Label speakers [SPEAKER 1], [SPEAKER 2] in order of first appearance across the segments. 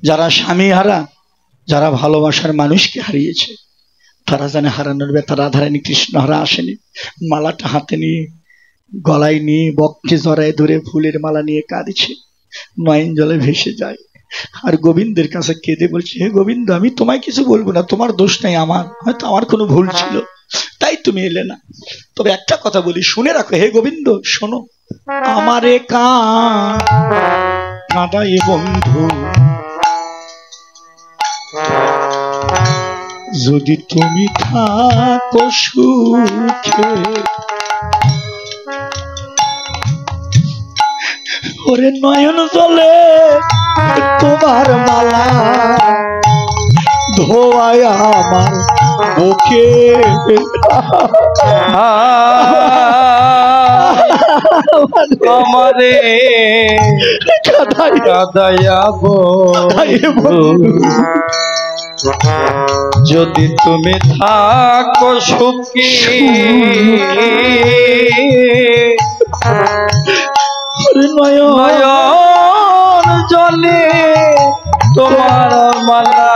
[SPEAKER 1] যারা স্বামী হারা, যারা ভালোবাসার মানুষকে হারিয়েছে, তারা জানে হারানোর ব্যথা। রাধারানী কৃষ্ণ হারা আসেনি, মালাটা হাতে নিয়ে গলায় নিয়ে বক্ষে জড়ায় ধরে ফুলের মালা নিয়ে কাঁদছে, নয়ন জলে ভেসে যায়। আর গোবিন্দের কাছে কেঁদে বলছে, হে গোবিন্দ, আমি তোমায় কিছু বলবো না, তোমার দোষ নাই, আমার হয়তো আমার কোনো ভুল ছিল, তাই তুমি এলে না। তবে একটা কথা বলি, শুনে রাখো হে গোবিন্দ, শোনো, আমারে কাঁদায় বন্ধু, যদি তুমি থাকো সুখে, ওরে নয়ন জলে তোমার মালা ধোয়ায় আমার বুকে,
[SPEAKER 2] আমারে কাঁদায়া যদি তুমি থাকো সুখী, নয়ন জলে তোমার মালা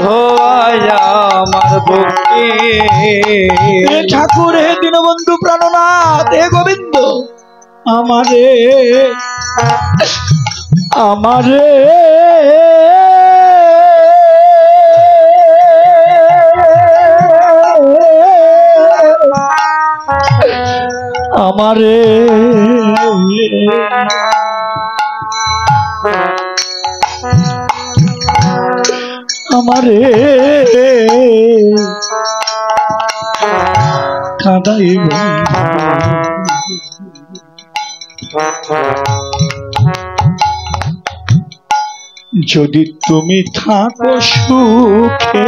[SPEAKER 2] ধোয়ায়া আমার বুকে।
[SPEAKER 1] ঠাকুর হে দীনবন্ধু প্রাণনাথ, হে গোবিন্দ, আমারে আমারে আমারে আমারে কাঁদাই যদি তুমি থাকো সুখে,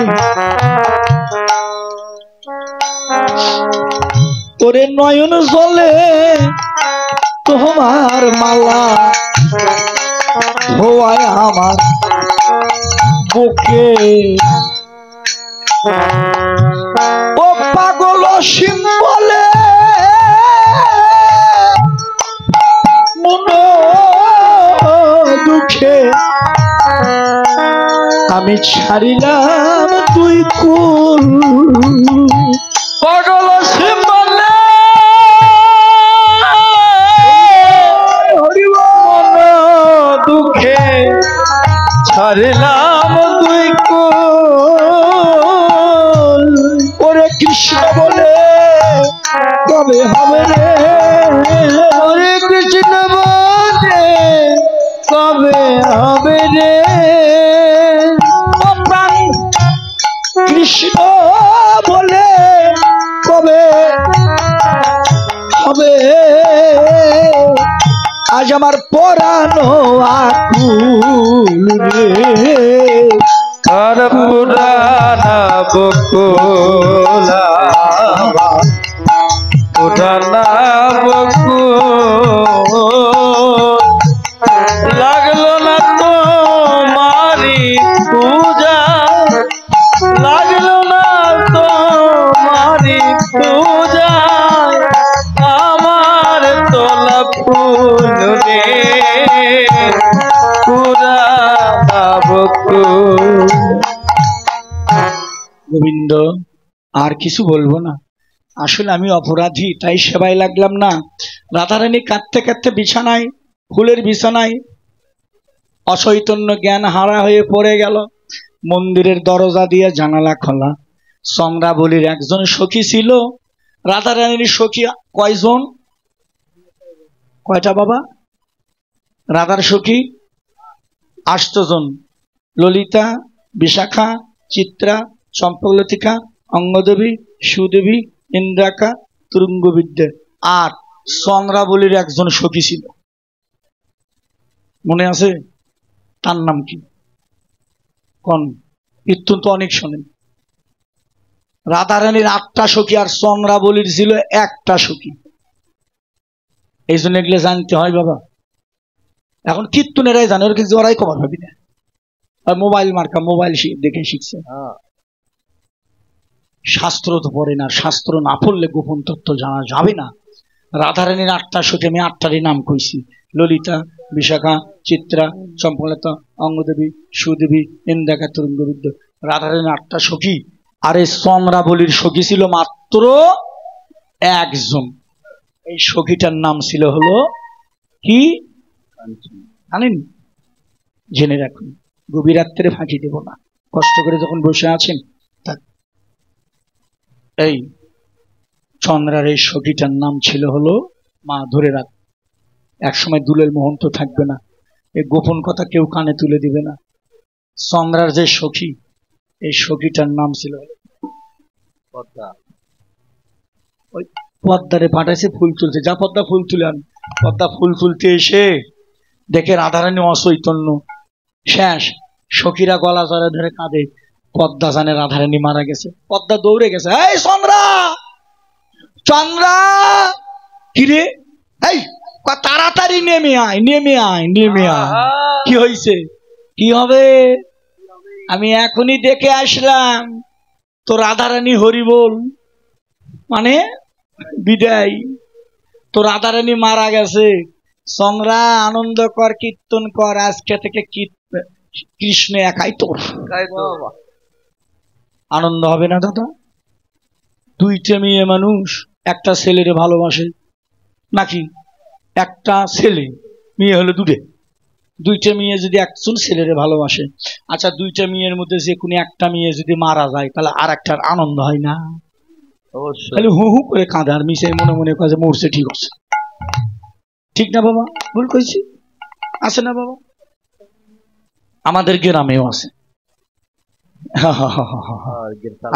[SPEAKER 1] ওরে নয়ন জলে তোমার মালা ধোয়ায় আমার বুকে, ও পাগল অসীম বলে মন দুঃখে আমি ছাড়িলাম তুই কুল, পাগল অসীম বলে মন দুঃখে ছাড়িলাম তুই কুল, ওরে কৃষ্ণ বলে কবে হবে রে, ওরে কৃষ্ণ বলে কবে হবে রে, কৃষ্ণ বলে কবে হবে, আজ আমার পরানো আকুল রে,
[SPEAKER 2] আর পুরানা বকুলা পুরানা বকুল, লাগলো না তোমারি পূজা, লাগলো না তোমারি পূজা, আমার তোলা ফুল রে পুরানা বকুল।
[SPEAKER 1] গোবিন্দ, আর কিছু বলবো না, আসলে আমি অপরাধী, তাই সেবায় লাগলাম না। রাধারানী কাঁদতে কাঁদতে বিছানায়, ফুলের বিছানায় অচৈতন্য জ্ঞান হারা হয়ে পড়ে গেল। মন্দিরের দরজা দিয়ে জানালা খোলা। চন্দ্রাবলীর একজন সখী ছিল। রাধারানীর সখী কয়জন? কয়টা বাবা? রাধার সখী 8 জন। ললিতা, বিশাখা, চিত্রা, চম্পকলতিকা, অঙ্গদেবী, সুদেবী, ইন্দ্রাকা, তুরঙ্গবিদ্যা। আর চন্দ্রাবলীর একজন সখী ছিল, মনে আছে? তার নাম কি? কোন কীর্তন তো অনেক শোনেন। রাধারানীর 8টা সখী আর চন্দ্রাবলীর ছিল 1টা সখী। এই জন্য এগুলো জানতে হয় বাবা। এখন কীর্তনেরাই জানে, ওর কিছু ওরাই খবর ভাবি না। মোবাইল মার্কা, মোবাইল দেখে শিখছে। শাস্ত্র তো পড়ে না, শাস্ত্র না পড়লে গোপন তত্ত্ব জানা যাবে না। রাধারানীর 8টা সখী, আমি 8টারই নাম কইছি। ললিতা, বিশাখা, চিত্রা, চম্পলতা, অঙ্গদেবী, সুদেবী, ইন্দাকা, তুরঙ্গবিদ্য, রাধারানী 8টা সখী। আর এই চন্দ্রাবলীর সখী ছিল মাত্র একজন। এই সখীটার নাম ছিল হলো কি জানেন? জেনে রাখুন, গভীর রাত্রে ফাঁকি দেব না, কষ্ট করে যখন বসে আছেন। এই চন্দ্রার এই সখীটার নাম ছিল হলো, মা ধরে রাখ, একসময় দুলের মোহন তো থাকবে না, এই গোপন কথা কেউ কানে তুলে দিবে না। চন্দ্রার যে সখী, এই সখীটার নাম ছিল পদ্মা। ওই পদ্মারে পাঠাইছে ফুল তুলতে, যা পদ্মা ফুল তুলে আন। পদ্মা ফুল তুলতে এসে দেখে রাধারানী অচৈতন্য, শেষ। সখীরা গলা জড়ে ধরে কাঁদে, পদ্মা জানে রাধারানী মারা গেছে। পদ্মা দৌড়ে গেছে, এই চন্দ্রা, চন্দ্রা, কিরে, এই তাড়াতাড়ি নেমে আয়, নেমে আয়, নেমে আয়। কি হয়েছে? কি হবে? আমি এখনই দেখে আসলাম তো রাধারানী হরি বল, মানে বিদায়, তো রাধারানী মারা গেছে। চন্দ্রা, আনন্দ কর, কীর্তন কর, আজকে থেকে কৃষ্ণ একাই তোর। আনন্দ হবে না দাদা? 2টে মেয়ে মানুষ একটা ছেলেরে ভালোবাসে নাকি? একটা ছেলে, মেয়ে হলো 2টে মেয়ে যদি একজন ছেলেরে ভালোবাসে, আচ্ছা 2টে মেয়ের মধ্যে যে কোনো একটা মেয়ে যদি মারা যায়, তাহলে আর একটার আনন্দ হয় না? তাহলে হু হু করে কাঁদে আর মিশে মনে মনে কাজে মরছে, ঠিক আছে, ঠিক না বাবা? ভুল কইছি? আছে না বাবা? আমাদের গ্রামেও আছে।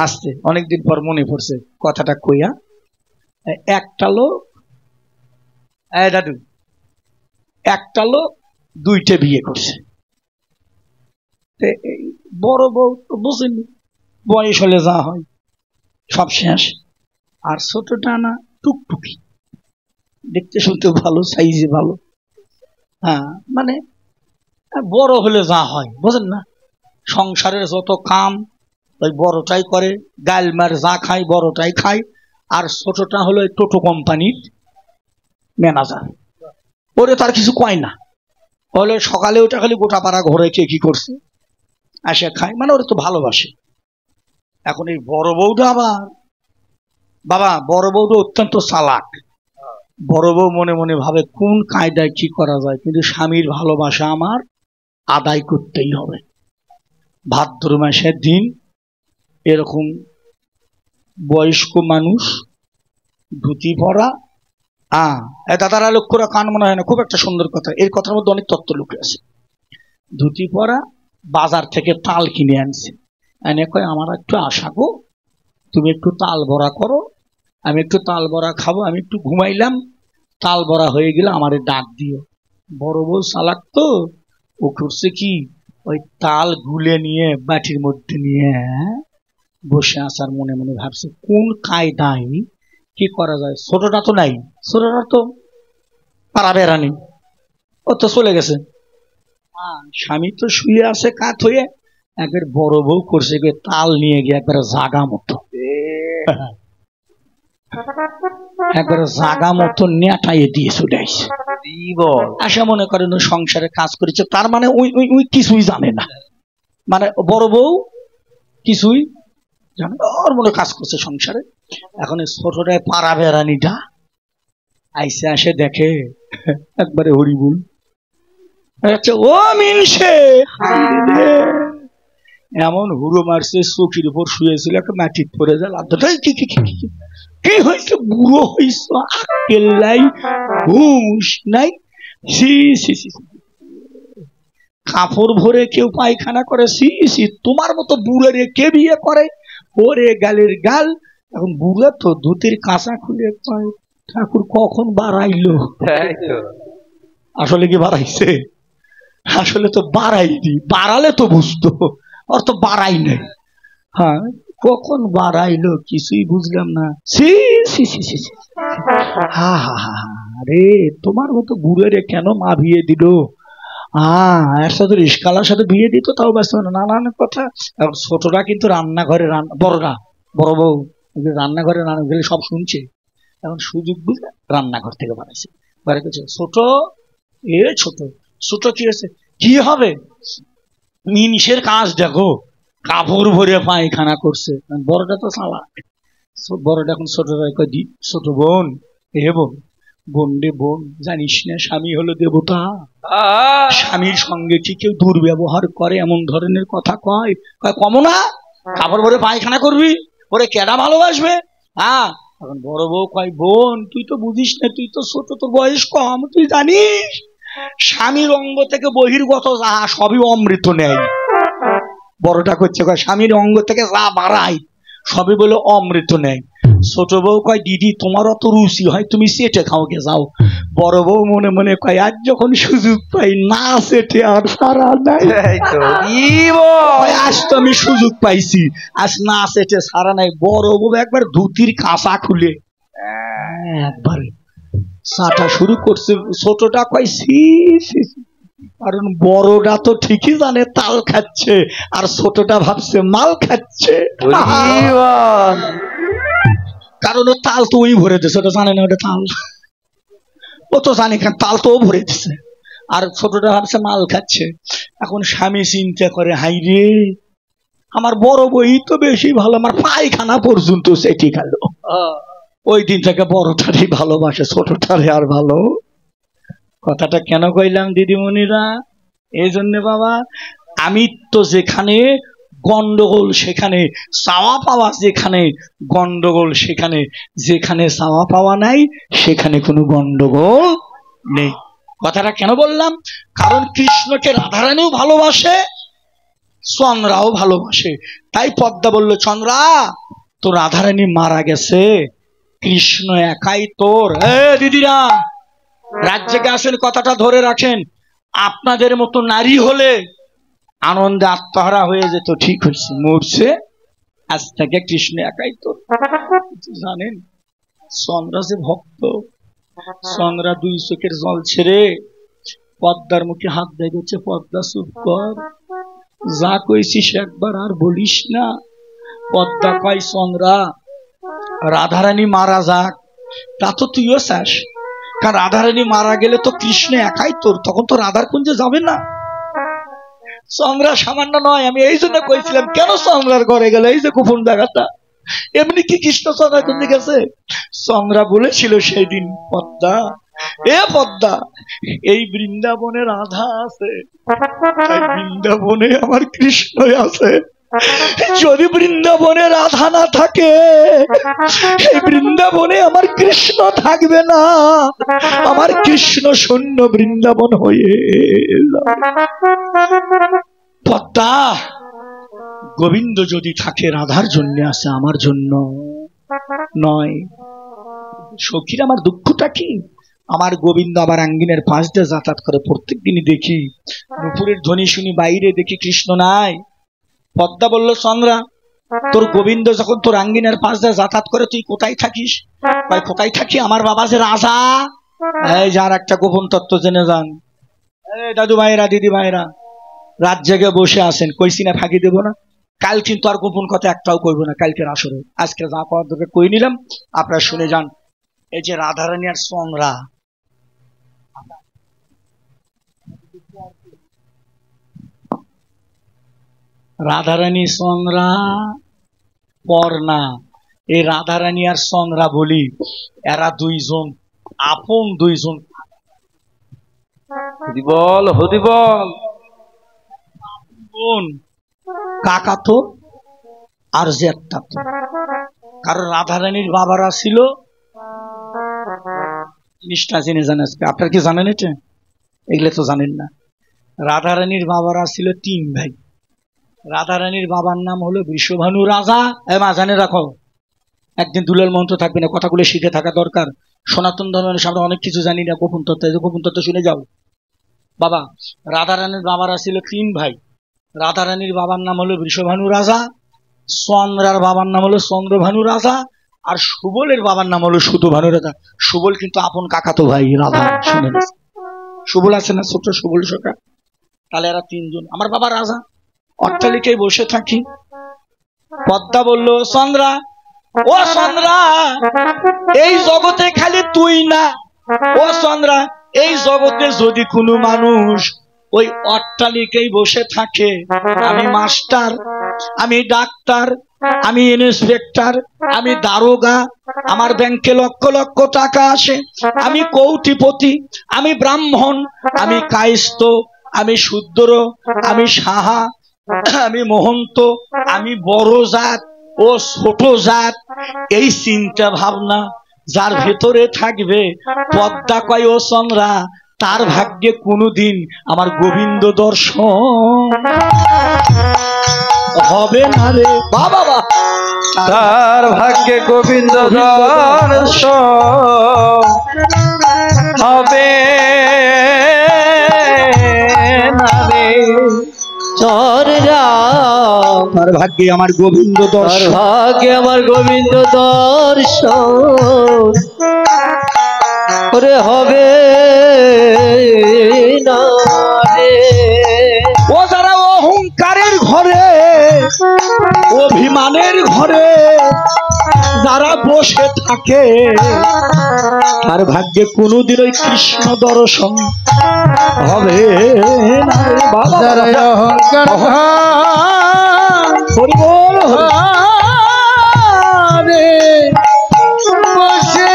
[SPEAKER 1] আসতে অনেকদিন পর মনে পড়ছে কথাটা কইয়া। একটা লোক, দাদু, একটা লোক 2টে বিয়ে করছে। বড় বউ তো বুঝেনি, বয়স হলে যা হয় সব শেষ। আর ছোটটা না টুকটুকি, দেখতে শুনতে ভালো, সাইজে ভালো, হ্যাঁ, মানে বড় হলে যা হয় বুঝেন না, সংসারের যত কাম ওই বড়টাই করে, গাল মার যা খায় বড়টাই খায়। আর ছোটটা হলো টোটো কোম্পানির ম্যানেজার, ওরে তার কিছু কয় না, হলে সকালে ওটা খালি গোটা পাড়া ঘরে কে কি করছে আসে খায়, মানে ওরে তো ভালোবাসে। এখন এই বড় বউটা আবার, বাবা বড় বউটা অত্যন্ত চালাক। বড় বউ মনে মনে ভাবে কোন কায়দায় কি করা যায়, কিন্তু স্বামীর ভালোবাসা আমার আদায় করতেই হবে। ভাদ্র মাসের দিন এরকম বয়স্ক মানুষ ধুতি পরা, দাদারা লক্ষ্যরা কান মনে হয় না, খুব একটা সুন্দর কথা, এর কথার মধ্যে অনেক তত্ত্ব লুকে আছে। ধুতি পরা বাজার থেকে তাল কিনে আনছে, এনে কয় আমার একটু আশা গো, তুমি একটু তাল বড়া করো, আমি একটু তাল বড়া খাবো, আমি একটু ঘুমাইলাম, তাল বড়া হয়ে গেলে আমারে ডাক দিও। বড় বউ চালাক তো, ও করছে কি, ওই তাল গুলে নিয়ে বাটির মধ্যে নিয়ে বসে আসার মনে মনে ভাবছে কোন কায়দায় কি করা যায়। ছোটটা তো নাই, ছোটটা তো পাড়া বেড়ানি, ও তো চলে গেছে, স্বামী তো শুয়ে আছে কাত হয়ে, একবার বড় বউ করছে তাল নিয়ে গিয়ে একবার জাগা মতো, একবার জাগা মতো নেটাইয়ে দিয়ে চলে আসছে। আশা মনে করেন সংসারে কাজ করেছে, তার মানে ওই কিছুই জানে না, মানে বড় বউ কিছুই জানে, ওর মনে কাজ করছে সংসারে। এখন ছোটটায় পাড়া বেড়ানিটা আইসে আসে দেখে একবারে হরিবুল, আচ্ছা ও মিনসে এমন হুড়ো মারছে, চোখের উপর শুয়েছিল, একটা মাটির পরে যায়, কি হয়েছে, বুড়ো হয়েছ, আক্কেল নাই, হুঁশ নাই, কাপড় ভরে কেউ পায়খানা করে, তোমার মতো বুড়ে রে কে বিয়ে করে, ওরে গালের গাল। এখন বুড়ে তো ধুতির কাঁচা খুলে পায়, ঠাকুর কখন বাড়াইলো, আসলে কি বাড়াইছে? আসলে তো বাড়াইনি, বাড়ালে তো বুঝতো, ওর তো বাড়াই নাই, হ্যাঁ কখন বাড়াইলো কিছুই বুঝলাম না। হা হা হা রে, তোমার মতো বুড়ে রে কেন মা বিয়ে দিল, এর সাথে রিস্কালার সাথে বিয়ে দিত তাও ব্যস্ত না, নানান কথা। ছোটরা কিন্তু রান্নাঘরে, বড়রা বড় বউ রান্নাঘরে রান্না সব শুনছে, এখন সুযোগ বুঝে রান্নাঘর থেকে বানাইছে, বাড়ি করছে ছোট এ ছোট ছোট কি আছে, কি হবে, মিনিষের কাজ দেখো, কাপড় ভরে পায়খানা করছে। বড়টা তো সালা, বড়টা এখন ছোট ভাই কয় ছোট বোন, এ বোন, বোন রে বোন, জানিস না স্বামী হলো দেবতা, স্বামীর সঙ্গে কি কেউ দুর্ব্যবহার করে এমন ধরনের কথা কয়? কমো না, কাপড় ভরে পায়খানা করবি, ওরে কেডা ভালোবাসবে? হ্যাঁ, এখন বড় বউ কয় বোন তুই তো বুঝিস না, তুই তো ছোট, তোর বয়স কম, তুই জানিস স্বামীর অঙ্গ থেকে বহির্গত যা সবই অমৃত নেয়। বড়টা করছে কয় স্বামীর অঙ্গ থেকে যা বাড়ায় সবই বলে অমৃত নেয়। ছোট বউ কয় দিদি তোমার অত রুচি হয় তুমি চেটে খাও গে যাও। বড় বউ মনে মনে কয় আজ যখন সুযোগ পাই না চেটে আর সারা নাই, আজ তো আমি সুযোগ পাইছি, আজ না চেটে সারা নাই। বড় বউ একবার ধুতির কাঁচা খুলে একবারে চাটা শুরু করছে। ছোটটা কয় ছি, কারণ বড়টা তো ঠিকই জানে তাল খাচ্ছে, আর ছোটটা ভাবছে মাল খাচ্ছে। কারণ ও তাল তো ওই ভরে দিচ্ছে, ওটা জানে না ওটা তাল, ও তো জানে তাল তো ও ভরে দিচ্ছে, আর ছোটটা ভাবছে মাল খাচ্ছে। এখন স্বামী চিন্তা করে হাই রে আমার বড় বই তো বেশি ভালো, আমার পায়খানা পর্যন্ত সেটি গেল। ওই দিন থেকে বড়টারই ভালোবাসে, ছোটটারে আর ভালো। কথাটা কেন কইলাম দিদিমণিরা? এই জন্য বাবা, আমি তো যেখানে গন্ডগোল সেখানে চাওয়া পাওয়া, যেখানে গন্ডগোল সেখানে, যেখানে চাওয়া পাওয়া নাই সেখানে কোনো গন্ডগোল নেই। কথাটা কেন বললাম? কারণ কৃষ্ণকে রাধারানীও ভালোবাসে, চন্দ্রাও ভালোবাসে। তাই পদ্মা বলল চন্দ্রা তো রাধারানী মারা গেছে, কৃষ্ণ একাই তোর। দিদিরা রাজ্যে আসেন, কথাটা ধরে রাখেন, আপনাদের মতো নারী হলে আনন্দে আত্মহারা হয়ে যেত, ঠিক হয়েছে মরছে, আজ থেকে কৃষ্ণ একাই তোর। জানেন চন্দ্রা যে ভক্ত, চন্দ্রা দুই চোখের জল ছেড়ে পদ্মার মুখে হাত দিয়ে গেছে, পদ্মা চুপ কর, যা কইছিস একবার আর বলিস না। পদ্মা কয় চন্দ্রা রাধারানী মারা যাক তা তো তুইও চাস, কারণ রাধারানী মারা গেলে তো কৃষ্ণ একাই তোর, তখন তো রাধার কুঞ্জে যাবে না। চন্দ্রা সামান্য নয়, আমি এই জন্য কইছিলাম কেন চন্দ্রার ঘরে গেল, এই যে গোপন জায়গাটা, এমনি কি কৃষ্ণ চন্দ্রা কুঞ্জে গেছে? চন্দ্রা বলেছিল সেই দিন পদ্মা, এ পদ্মা এই বৃন্দাবনে রাধা আছে, বৃন্দাবনে আমার কৃষ্ণ আছে, যদি বৃন্দাবনে রাধা না থাকে এই বৃন্দাবনে আমার কৃষ্ণ থাকবে না, আমার কৃষ্ণ শূন্য বৃন্দাবন হয়ে। পদ্মা গোবিন্দ যদি থাকে রাধার জন্য আছে, আমার জন্য নয়। সখীর আমার দুঃখটা কি, আমার গোবিন্দ আমার আঙ্গিনের পাশ দিয়ে যাতায়াত করে, প্রত্যেক দিনই দেখি নুপুরের ধ্বনি শুনি, বাইরে দেখি কৃষ্ণ নাই। পদ্মা বলল চন্দ্রা তোর গোবিন্দ যখন তোর আঙ্গিনের পাশ দিয়ে যাতায়াত করে তুই কোথায় থাকিস? কোথায় থাকি, আমার বাবা যে রাজা। এই যার একটা গোপন তত্ত্ব জেনে যান, দাদু ভাইরা দিদি ভাইরা রাত জেগে বসে আছেন, কইছি না ফাঁকি দেবো না, কাল কিন্তু আর গোপন কথা একটাও কইব না, কালকের আসরে আজকে যা করার দরকার কই নিলাম, আপনারা শুনে যান। এই যে রাধারানী আর চন্দ্রা, রাধারানী চন্দ্রা পর না, এই রাধারানী আর চন্দ্রা বলি এরা দুইজন আপন, দুইজন
[SPEAKER 2] বল হদি বল
[SPEAKER 1] বোন, কাকা তো আর জেঠটা তো। কারণ রাধারানীর বাবারা ছিল, জিনিসটা জেনে জানেন আজকে, আপনার কি জানেন এটা? এগুলো তো জানেন না। রাধারানীর বাবারা ছিল তিন ভাই। রাধারানীর বাবার নাম হলো বৃষভানু রাজা। মা জানে রাখো, একদিন দুলাল মন্ত্র থাকবে না, কথাগুলো শিখে থাকা দরকার। সনাতন ধর্মের সামনে অনেক কিছু জানি না, গোপন তত্ত্ব, গোপন তত্ত্ব শুনে যাও বাবা। রাধারানীর বাবারা ছিল তিন ভাই। রাধারানীর বাবার নাম হলো বৃষভানু রাজা, চন্দ্রার বাবার নাম হলো চন্দ্রভানু রাজা, আর সুবলের বাবার নাম হলো সুতভানু রাজা। সুবল কিন্তু আপন কাকাতো ভাই রাধা, শুনে না? সুবল আছে না ছোট সুবল সকা? তাহলে এরা তিনজন, আমার বাবা রাজা, অট্টালিকায় বসে থাকি। পদ্মা বলল চন্দ্রা, ও চন্দ্রা এই জগতে খালি তুই না, ও চন্দ্রা এই জগতে যদি কোনো মানুষ ওই অট্টালিকায় বসে থাকে, আমি মাস্টার, আমি ডাক্তার, আমি ইন্সপেক্টর, আমি দারোগা, আমার ব্যাংকে লক্ষ লক্ষ টাকা আসে, আমি কৌটিপতি, আমি ব্রাহ্মণ, আমি কায়স্থ, আমি শূদ্র, আমি সাহা, আমি মহন্ত, আমি বড় জাত ও ছোট জাত, এই চিন্তা ভাবনা যার ভেতরে থাকবে, পদ্মা কয় ও চন্দ্রা, তার ভাগ্যে কোনোদিন আমার গোবিন্দ দর্শন হবে না রে বাবা।
[SPEAKER 2] তার ভাগ্যে গোবিন্দ দর্শন হবে না রে চন্দ্রা,
[SPEAKER 1] তার ভাগ্যে আমার গোবিন্দ দর্শন,
[SPEAKER 2] ভাগ্যে আমার গোবিন্দ দর্শন করে হবে না রে।
[SPEAKER 1] ও যারা অহংকারের ঘরে, অভিমানের ঘরে যারা বসে থাকে, তার ভাগ্যে কোনোদিন ওই কৃষ্ণ দর্শন হবে না রে বাবা।
[SPEAKER 2] যারা অহংকার
[SPEAKER 1] হরি বল
[SPEAKER 2] রে বসে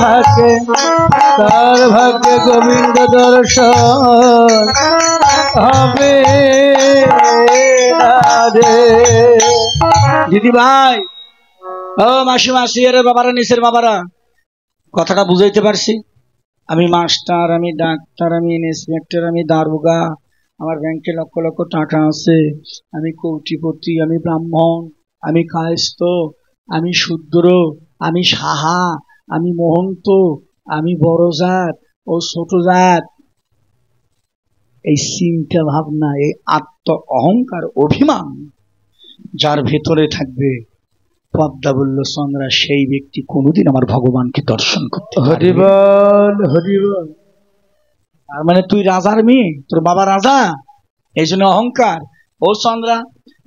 [SPEAKER 2] থাকে, তার ভাগ্যে গোবিন্দ দর্শন হবে না রে।
[SPEAKER 1] দিদি ভাই, ও মাসি মাসি, আরে বাবারা, নিচের বাবারা, কথাটা বুঝাইতে পারছি? আমি মাস্টার, আমি ডাক্তার, আমি ইন্সপেক্টর, আমি দারোগা, আমার ব্যাংকে লক্ষ লক্ষ টাকা আছে, আমি কৌটিপতি, আমি ব্রাহ্মণ, আমি কায়স্থ, আমি শূদ্র, আমি সাহা, আমি মহন্ত, আমি বড় জাত ও ছোট জাত, এই চিন্তা ভাবনা, এই আত্ম অহংকার অভিমান যার ভেতরে থাকবে, পদ্মা বলল চন্দ্রা, সেই ব্যক্তি কোনোদিন আমার ভগবানকে দর্শন করতে পারবে।
[SPEAKER 2] হরিবল হরিবল।
[SPEAKER 1] তার মানে তুই রাজার মেয়ে, তোর বাবা রাজা, এই জন্য অহংকার। ও চন্দ্রা,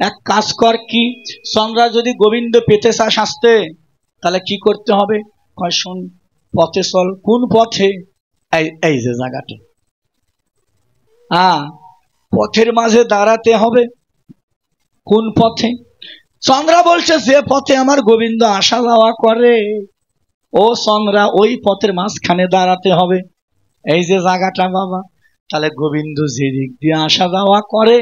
[SPEAKER 1] এক কাজ কর, কি চন্দ্রা, যদি গোবিন্দ পেতে চাস আসতে, তাহলে কি করতে হবে? কয় শোন, পথে চল। কোন পথে? এই যে জায়গাটা, পথের মাঝে দাঁড়াতে হবে। কোন পথে? চন্দ্রা বলছে, যে পথে আমার গোবিন্দ আসা যাওয়া করে, ও চন্দ্রা, ওই পথের মাঝখানে দাঁড়াতে হবে। এই যে জায়গাটা বাবা, তাহলে গোবিন্দ যে দিক দিয়ে আসা যাওয়া করে,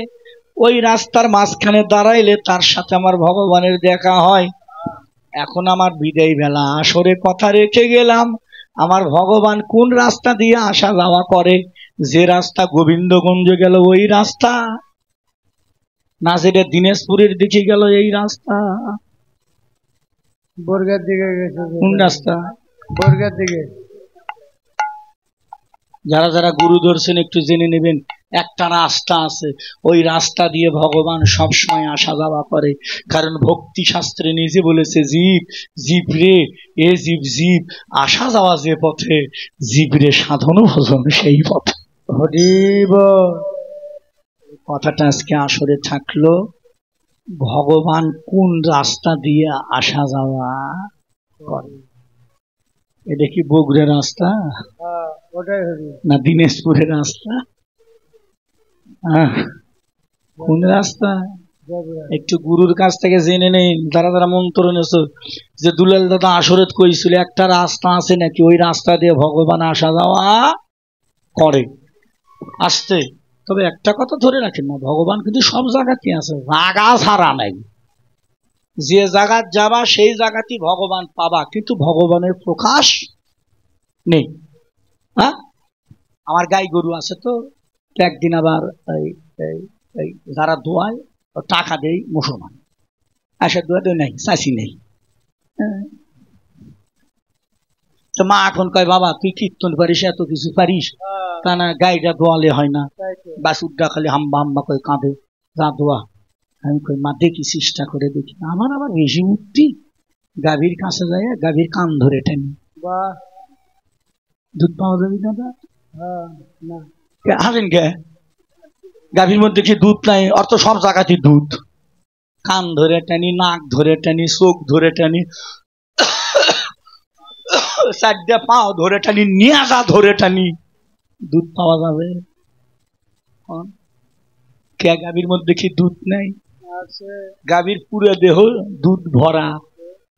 [SPEAKER 1] ওই রাস্তার মাঝখানে দাঁড়াইলে তার সাথে আমার ভগবানের দেখা হয়। এখন আমার বিদায় বেলা, আসরে কথা রেখে গেলাম, আমার ভগবান কোন রাস্তা দিয়ে আসা যাওয়া করে? যে রাস্তা গোবিন্দগঞ্জ গেল ওই রাস্তা, না যেটা দিনাজপুরের দিকে গেল এই রাস্তা?
[SPEAKER 2] বর্গার দিকে গেছে।
[SPEAKER 1] কোন রাস্তা?
[SPEAKER 2] বর্গার দিকে।
[SPEAKER 1] যারা যারা গুরু ধরছেন একটু জেনে নেবেন, একটা রাস্তা আছে, ওই রাস্তা দিয়ে ভগবান সব সময় আসা যাওয়া করে। কারণ ভক্তি শাস্ত্রে নিজে বলেছে, জীব জীব রে, এ জীব জীব, আসা যাওয়া যে পথে, জীব রে সাধন ভজন সেই পথে।
[SPEAKER 2] হরিব।
[SPEAKER 1] কথাটা আজকে আসরে থাকলো, ভগবান কোন রাস্তা দিয়ে আসা যাওয়া করে। এটা কি বগুড়ার রাস্তা
[SPEAKER 2] ওটাই হরি
[SPEAKER 1] না দিনাজপুরের রাস্তা? কোন রাস্তা? একটু গুরুর কাছ থেকে জেনে নেই, যারা যারা মন্ত্র নেছো, যে দুলাল দাদা আসরেত কইছিল একটা রাস্তা আছে নাকি, ওই রাস্তা দিয়ে ভগবান আসা যাওয়া করে আসতে। তবে একটা কথা ধরে রাখেন না, ভগবান কিন্তু সব জায়গাতে আছে, জায়গা ছাড়া নাই। যে জায়গা যাবা সেই জায়গাতেই ভগবান পাবা, কিন্তু ভগবানের প্রকাশ নেই। আমার গাই গরু আছে, তো একদিন আবার যারা দোয়ায় টাকা দেয় মুসলমান, আসে দোয়া দেয় নেই, চাষি নেই। তো মা এখন কয়, বাবা তুই কীর্তন পারিস, এত কিছু পারিস, তা না গাইটা দোয়ালে হয় না, বাসুরটা খালি হাম্বা হাম্বা করে কাঁদে, যা দোয়া। আমি কই, মা দেখি, চেষ্টা করে দেখি। আমার আবার বেশি মুক্তি, গাভীর কাছে যায়, গাভীর কান ধরে টেনি, দুধ পাওয়া যাবে দাদা? হাসেন কে? গাভীর মধ্যে কি দুধ নাই? অর্থ সব জায়গাতে দুধ। কান ধরে টানি, নাক ধরে টানি, চোখ ধরে টানি, চারটা পাও ধরে টানি, নিয়াজা ধরে টানি, দুধ পাওয়া যাবে? কে গাভীর মধ্যে কি দুধ নাই? গাভীর পুরো দেহ দুধ ভরা,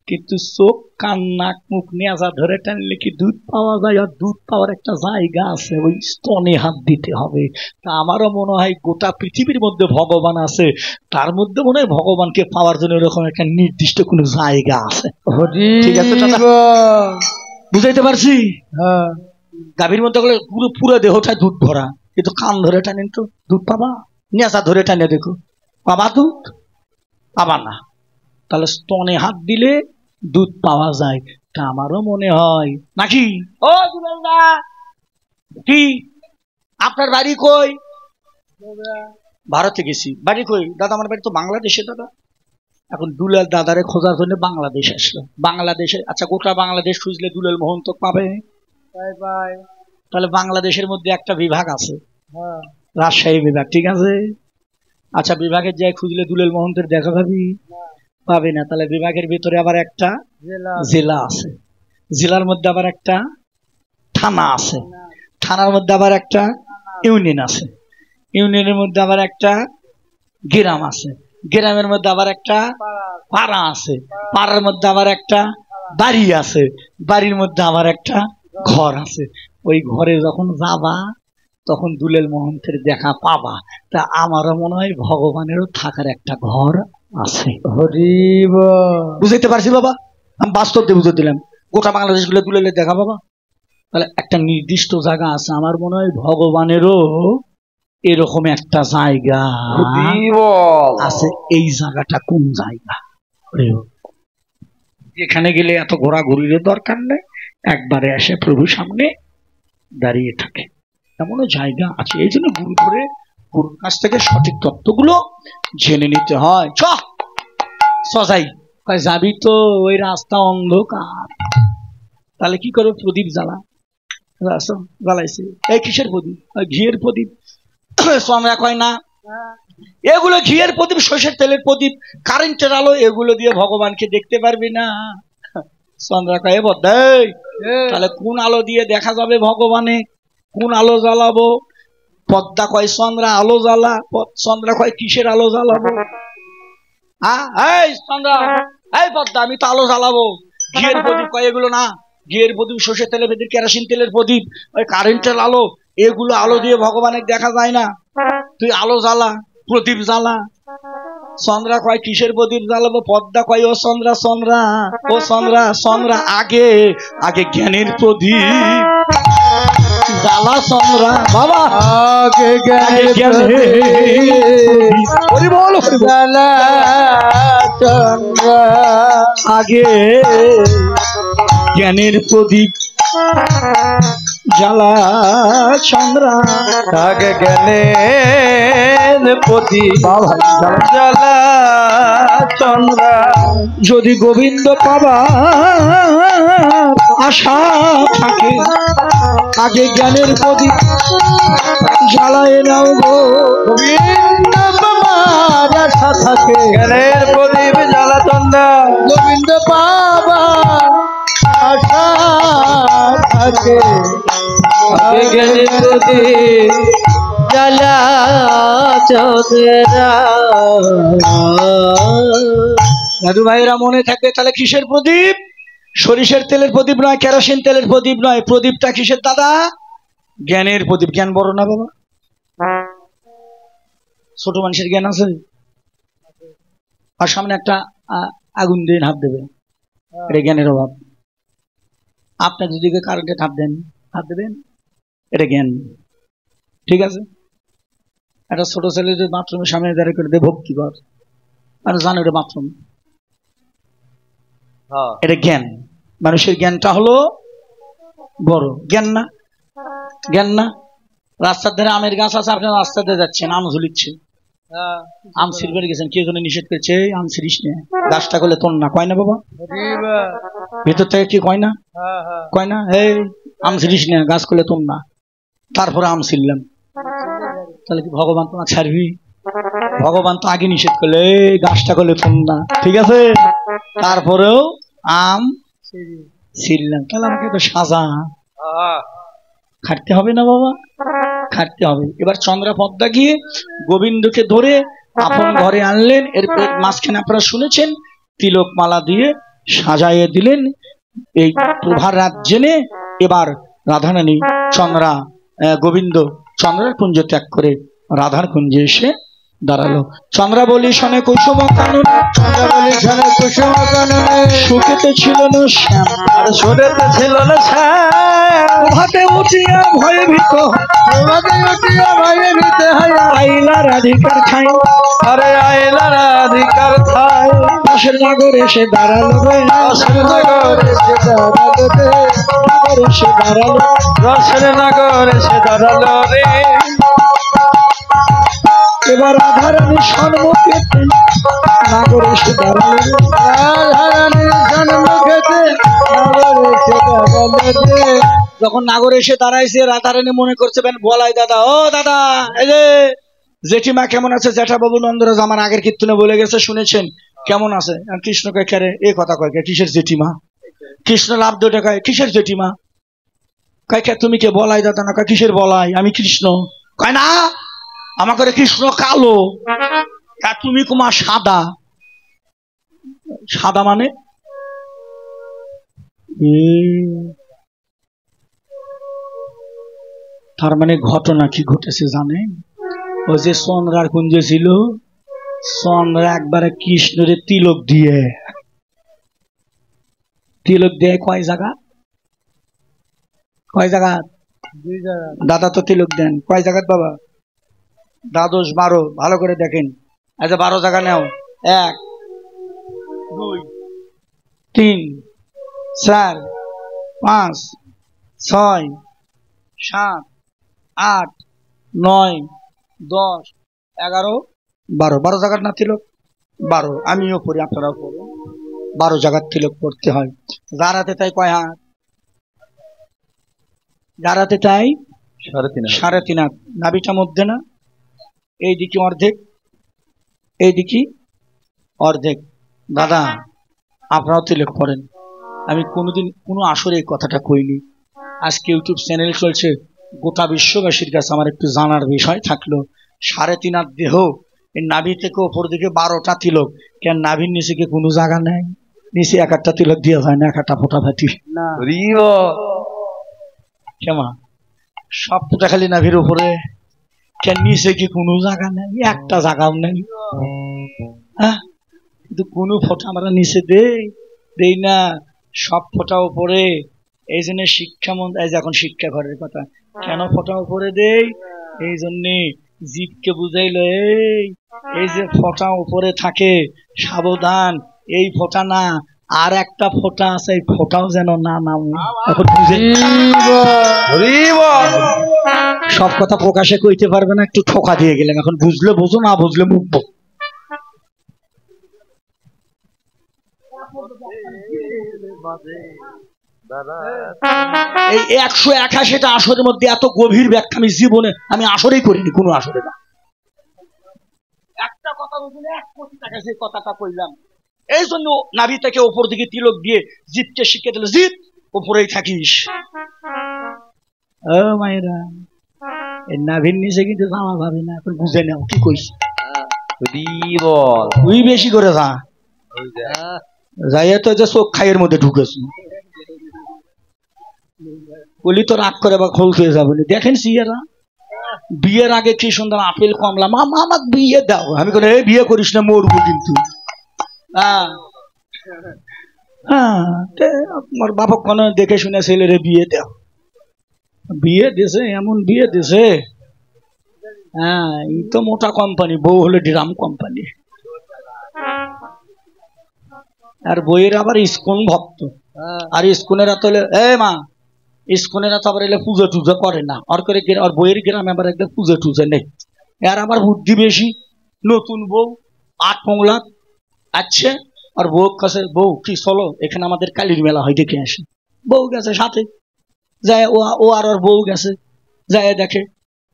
[SPEAKER 1] কিন্তু চোখ কান নাক মুখ নিয়াজা ধরে টানলে কি দুধ পাওয়া যায়? আর দুধ পাওয়ার একটা জায়গা আছে, ওই স্তনে হাত দিতে হবে। তা আমারও মনে হয় গোটা পৃথিবীর মধ্যে ভগবান আছে, তার মধ্যে মনে হয় ভগবানকে পাওয়ার জন্য এরকম একটা নির্দিষ্ট কোনো জায়গা আছে। ঠিক আছে দাদা, বুঝাইতে পারছি?
[SPEAKER 2] হ্যাঁ।
[SPEAKER 1] গাভীর মধ্যে পুরো পুরো দেহটাই দুধ ভরা, কিন্তু কান ধরে টানেন তো দুধ পাবা? নিয়াজা ধরে টানে দেখো, পাবা দুধ? পাবা না। তাহলে স্তনে হাত দিলে দুধ পাওয়া যায়। তা আমারও মনে হয় নাকি। ও দুলালদা, কি আপনার বাড়ি কই? ভারতে গেছি। বাড়ি কই? দাদা আমার বাড়ি তো বাংলাদেশে। দাদা এখন দুলাল দাদারে খোঁজার জন্য বাংলাদেশ আসলো। বাংলাদেশে, আচ্ছা গোটা বাংলাদেশ খুঁজলে দুলাল মোহন তো পাবে? তাহলে বাংলাদেশের মধ্যে একটা বিভাগ আছে, রাজশাহী বিভাগ, ঠিক আছে? আচ্ছা বিভাগের জায়গায় খুঁজলে দুলাল মোহনদের দেখা পাবি? পাবে না। তাহলে বিভাগের ভিতরে আবার একটা জেলা আছে, জেলার মধ্যে আবার একটা থানা আছে, থানার মধ্যে আবার একটা ইউনিয়ন আছে, ইউনিয়নের মধ্যে আবার একটা গ্রাম আছে, গ্রামের মধ্যে আবার একটা পাড়া আছে, পাড়ার মধ্যে আবার একটা বাড়ি আছে, বাড়ির মধ্যে আবার একটা ঘর আছে। ওই ঘরে যখন যাবা তখন দুলাল মোহন্তের দেখা পাবা। তা আমারও মনে হয় ভগবানেরও থাকার একটা ঘর আছে। বুঝাইতে পারছি বাবা? আমি বাস্তব দিয়ে বুঝে দিলাম। গোটা বাংলাদেশ গুলো দুলালের দেখা বাবা, তাহলে একটা নির্দিষ্ট জায়গা আছে। আমার মনে হয় ভগবানেরও এরকম একটা জায়গা আছে। এই জায়গাটা কোন জায়গা? এখানে গেলে এত ঘোরাঘুরির দরকার নেই, একবারে এসে প্রভু সামনে দাঁড়িয়ে থাকে, এমনও জায়গা আছে। এই জন্য গুরু ধরে গুরুর কাছ থেকে সঠিক তত্ত্বগুলো জেনে নিতে হয়। সজাই যাবি তো, ওই রাস্তা অন্ধকার, তাহলে কি করবে? প্রদীপ জ্বালা। জ্বালাইছে, এই কিসের প্রদীপ? ঘিয়ের প্রদীপ। সোমরা কয় না, এগুলো ঘিয়ের প্রদীপ, সর্ষের তেলের প্রদীপ, কারেন্টের আলো, এগুলো দিয়ে ভগবানকে দেখতে পারবি না। চন্দ্রা কয় বদাই, তাহলে কোন আলো দিয়ে দেখা যাবে ভগবানে? কোন আলো জ্বালাবো? পদ্মা কয় চন্দ্রা আলো জ্বালা। চন্দ্রা কয় কিসের আলো জ্বালাবো? এই চন্দ্রা, এই পদ্মা, আমি তো আলো জ্বালাবো। ঘিয়ের প্রদীপ কয় এগুলো না, ঘিয়ের প্রদীপ, সর্ষের তেলের প্রদীপ, কেরোসিন তেলের প্রদীপ, ওই কারেন্টের আলো, এগুলো আলো দিয়ে ভগবানের দেখা যায় না। তুই আলো জ্বালা, প্রদীপ জ্বালা। চন্দ্রা কয় কিসের প্রদীপ জ্বালাবো? পদ্মা কয় ও চন্দ্রা, চন্দ্রা ও চন্দ্রা, চন্দ্রা আগে আগে জ্ঞানের প্রদীপ জ্বালা। চন্দ্রা বাবা আগে জ্ঞানের জ্বালা, চন্দ্রা আগে জ্ঞানের প্রদীপ জ্বালা। চন্দ্রা আগে জ্ঞানের প্রদীপ জ্বালা। চন্দ্রা যদি গোবিন্দ পাবার আশা থাকে, আগে জ্ঞানের প্রদীপ জ্বালায় নাও গো। গোবিন্দ পাবার আশা থাকে, জ্ঞানের প্রদীপ জ্বালা। চন্দ্রা গোবিন্দ পাবার আশা থাকে, আগে জ্ঞানের প্রদীপ জ্বালা। চন্দ্রা দাদু ভাইরা মনে থাকবে। তাহলে কিসের প্রদীপ? সরিষার তেলের প্রদীপ নয়, কেরোসিন তেলের প্রদীপ নয়। প্রদীপটা কিসের দাদা? জ্ঞানের প্রদীপ। জ্ঞান বড় না বাবা? ছোট মানুষের জ্ঞান আছে? আর সামনে একটা আগুন দিয়ে হাত দেবে, এটা জ্ঞানের অভাব। আপনার যদি কারেন্টে হাত দেন, হাত দেবেন, এটা জ্ঞান। ঠিক আছে? একটা ছোট ছেলে যদি বাথরুমের সামনে দাঁড়িয়ে করে দেয় ভক্তি কর, আর জানো এটা বাথরুম, এটা জ্ঞান। মানুষের জ্ঞানটা হলো বড়। জ্ঞান না? জ্ঞান না? রাস্তার ধারে আমের গাছ আছে, আপনি রাস্তা দিয়ে যাচ্ছেন, আম ঝুলিচ্ছে, আম ছিড়বে গেছেন, কে জন্য নিষেধ করছে আম ছিড়িস না, গাছটা করলে তোর না, কয় না বাবা? ভেতর থেকে কি কয় না? কয় না, এই আম ছিড়িস না, গাছ করলে তোর না। তারপরে আম ছিড়লাম, তাহলে কি ভগবান তোমার ছাড়বি? ভগবান তো আগে নিষেধ করলে এই গাছটা করলে তোর না, ঠিক আছে? তারপরেও আম ছিলাম, তাহলে আমাকে তো সাজা খাটতে হবে না বাবা, খাটতে হবে। এবার চন্দ্রাপদ্মা গিয়ে গোবিন্দকে ধরে আপন ঘরে আনলেন। এরপর মাঝখানে আপনারা শুনেছেন তিলক মালা দিয়ে সাজাইয়ে দিলেন। এই প্রভার রাত জেনে এবার রাধারানী চন্দ্রা গোবিন্দ চন্দ্রার কুঞ্জ ত্যাগ করে রাধার কুঞ্জে এসে দাঁড়ালো। চন্দ্রাবলী শনে কুসুম কাননে,
[SPEAKER 2] চন্দ্রাবলী শনে কুসুম কাননে,
[SPEAKER 1] সুখেতে ছিল না শ্যাম
[SPEAKER 2] আর সোনেতে ছিল না শ্যাম।
[SPEAKER 1] প্রভাতে উঠিয়া ভয়ে ভীত,
[SPEAKER 2] প্রভাতে উঠিয়া ভয়ে ভীত হইয়া
[SPEAKER 1] আইলা রাধিকার ঠাই,
[SPEAKER 2] আরে আইলা রাধিকার ঠাই।
[SPEAKER 1] পাশের নগর এসে দাঁড়ালো রে,
[SPEAKER 2] রসের নগর এসে দাঁড়ালো রে,
[SPEAKER 1] নগর এসে দাঁড়ালো।
[SPEAKER 2] রসের নগর এসে দাঁড়ালো রে।
[SPEAKER 1] এবার রাধারানী সম্মুখে নগর এসে দাঁড়ালো রে,
[SPEAKER 2] রাধারানীর জন্মক্ষেত্রে নগর এসে দাঁড়ালো রে।
[SPEAKER 1] যখন নাগর এসে দাঁড়াইছে রাধারানী মনে করছে বলাই দাদা, ও দাদা, এই যে জেঠিমা কেমন আছে? জ্যাঠাবাবু নন্দরাজ আমার আগের কীর্তনে বলে গেছে, শুনেছেন কেমন আছে? আর কৃষ্ণকে খেরে এ কথা কয়, কিসের জেঠিমা? কৃষ্ণ লাভ দুটা কয়, কিসের জেঠিমা? কয় কে তুমি কে? বলাই দাদা না? কয় কিসের বলাই? আমি কৃষ্ণ। কয় না, আমাকে কৃষ্ণ কালো, তা তুমি কুমার সাদা। সাদা মানে তার মানে ঘটনা কি ঘটেছে জানেন? ও যে চন্দ্রার কুঞ্জে ছিল, চন্দ্রা একবারে কৃষ্ণরে তিলক দিয়ে কয় জায়গা? কয় জায়গা? দাদা তো তিলক দেন কয় জায়গাত বাবা? দ্বাদশ 12, ভালো করে দেখেন। আচ্ছা 12 জায়গা নেও। 1 2 3 4 5 6 7 8 9 10 11 12, 12 জায়গার না তিলক? 12, আমিও পড়ি, আপনারাও পড়ুন। 12 জায়গার তিলক পড়তে হয়। যার হাতে তাই কয় হাত? যার হাতে তাই 3.5 হাত। নাভিটা মধ্যে না, এইদিকে অর্ধেক, এইদিকে অর্ধেক। দাদা আপনারাও তিলক করেন। আমি কোনোদিন কোনো আসরে এই কথাটা কইনি। আজকে ইউটিউব চ্যানেল চলছে, গোটা বিশ্ববাসীর কাছে আমার একটু জানার বিষয় থাকলো। 3.5 হাত দেহ, এই নাভি থেকে ওপর দিকে 12টা তিলক। কেন নাভির নিচে কি কোনো জায়গা নেই? নিচে 1-1টা তিলক দিয়ে হয় না? 1-1টা ফোঁটা ফাটি
[SPEAKER 2] না,
[SPEAKER 1] কেমা সব ফোঁটা খালি নাভির উপরে? কেন নিচে কি কোনো জায়গা নেই? একটা জায়গাও নেই। হ্যাঁ, কিন্তু কোনো ফোঁটা আমরা নিচে দেই না, সব ফোঁটা উপরে। এই জন্য শিক্ষামন্ত্রী, এই যে এখন শিক্ষা ঘরের কথা, কেন ফোঁটা উপরে দেই? এই জন্যে জীবকে বুঝাইলো, এই যে ফোঁটা উপরে থাকে, সাবধান, এই ফোঁটা না, আর একটা ফোঁটা আছে, এই ফোঁটাও যেন না নামে। এখন বুঝে সব কথা প্রকাশে কইতে পারবে না, একটু ঠোকা দিয়ে গেলেন। এখন বুঝলে বুঝো, না বুঝলে মুখব। এই 181টা আসরের মধ্যে এত গভীর ব্যাখ্যা আমি জীবনে আমি আসরেই করিনি, কোনো আসরে না। একটা কথা বুঝলে 1 কোটি টাকা যে কথাটা কইলাম। এই জন্য নাভি থেকে ওপর দিকে তিলক দিয়ে জিতকে শিখে দিল, জিত ওপরেই থাকিস। ও মায়েরা, এই নাভির নিচে কিন্তু জামা ভাবি না। এখন বুঝে নাও কি কইস। তুই বেশি করে যা যাইয়া তো যে চোখ খাইয়ের মধ্যে ঢুকেছ, বলি তো রাগ করে বা খোল খেয়ে যাবো। দেখেন সিয়ারা বিয়ের আগে কি সুন্দর আপেল কমলা, মামা আমাকে বিয়ে দাও। আমি বলি এই বিয়ে করিস না, মরবো কিন্তু। আমার বাবা কোনো দেখে শুনে ছেলেরে বিয়ে দাও। বিয়ে দিছে, এমন বিয়ে দিছে। হ্যাঁ, এই তো মোটা কোম্পানি, বউ হলো ড্রাম কোম্পানি। আর বইয়ের আবার ইস্কন ভক্ত। আর ইস্কনেরা তো মা, ইস্কনেরা তো আবার এলে পুজো টুজো করে না। আর করে আর বইয়ের গ্রামে আবার একদম পুজো টুজো নেই। আর আবার বুদ্ধি বেশি। নতুন বউ 8 মোংলা। আচ্ছা, আর বউ কাছে, বউ কি চলো এখানে আমাদের কালীর মেলা হয়, দেখে আসে। বউ গেছে সাথে, যায় ও আর ওর বউ গেছে, যায় দেখে,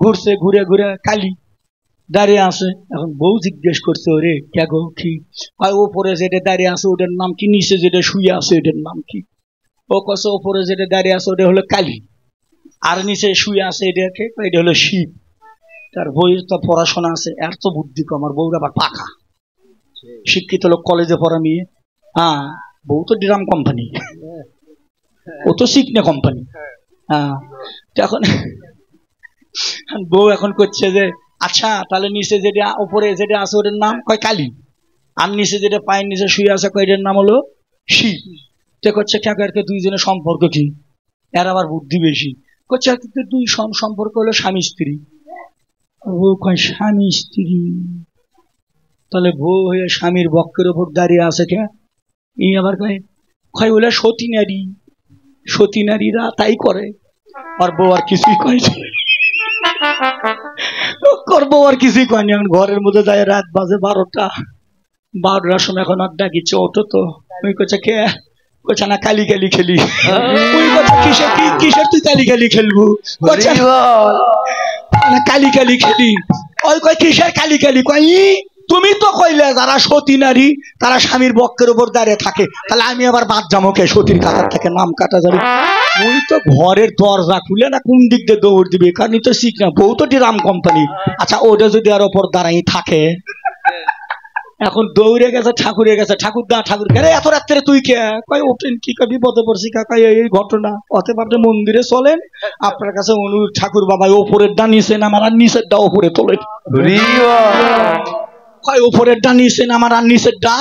[SPEAKER 1] ঘুরছে, ঘুরে ঘুরে কালী দাঁড়িয়ে আছে। এখন বউ জিজ্ঞেস করছে, ওরে কে গো কি? ওপরে যেটা দাঁড়িয়ে আছে ওটার নাম কি? নিচে যেটা শুয়ে আছে ওটার নাম কি? ও কছে ওপরে যেটা দাঁড়িয়ে আছে ওটা হলো কালী, আর নিচে শুয়ে আছে এটাকে এটা হলো শিব। তার বইয়ের তো পড়াশোনা আছে, এর তো বুদ্ধি কম, আর বউর আবার পাকা শিক্ষিত লোক, কলেজে পড়া মেয়ে। হ্যাঁ, বউ তো ড্রাম কোম্পানি, ও তো সিকনে কোম্পানি। হ্যাঁ, এখন বউ এখন করছে যে আচ্ছা তাহলে নিচে যেটা উপরে যেটা আছে ওটার নাম কয় কালী, আর নিচে যেটা পায়ের নিচে শুয়ে আছে কয় এটার নাম হলো শিব। তে করছে কাকারকে দুইজনের সম্পর্ক কি? এর আবার বুদ্ধি বেশি, করছে দুই সম্পর্ক হলো স্বামী স্ত্রী। বউ কয় স্বামী স্ত্রী, তাহলে বউ হয়ে স্বামীর বক্ষের ওপর দাঁড়িয়ে আছে কে? এই আবার কয় কয় বলে সতী নারী, সতী নারীরা তাই করে। আর বউ আর কিছুই কয় করবো, আর কিছুই কয়নি। এখন ঘরের মধ্যে যায়, রাত বাজে 12টার সময় এখন আর ডাকিচ্ছে ওঠো তো। ওই করছে কে? করছে না কালি কালি খেলি। ওই কথা কিসের তুই কালি কালি খেলবো? কালি কালি খেলি। ওই কয় কিসের কালি কালি? কয় তুমি তো কইলে যারা সতী নারী তারা স্বামীর বক্ষের উপর দাঁড়িয়ে থাকে, তাহলে আমি আবার বাদ যাবো কে? সতীর কাতার থেকে নাম কাটা যাবে। ওই তো ঘরের দরজা খুলে না কোন দিক দিয়ে দৌড় দিবে, কারণ তো শিখ না, বউ তো ড্রাম কোম্পানি। আচ্ছা ওটা যদি আর ওপর দাঁড়াই থাকে, এখন দৌড়ে গেছে ঠাকুরে গেছে, ঠাকুর দা ঠাকুর কে এত রাত্রে তুই কে? কয় ওপেন কি কবি বিপদে পড়ছি কাকা, এই ঘটনা। অতএব আপনি মন্দিরে চলেন, আপনার কাছে অনুরোধ ঠাকুর বাবা ওপরের ডা নিচে নামার, আর নিচের ডা ওপরে তোলেন। কয় ওপরের ডা নিচে নামার, আর নিচের ডা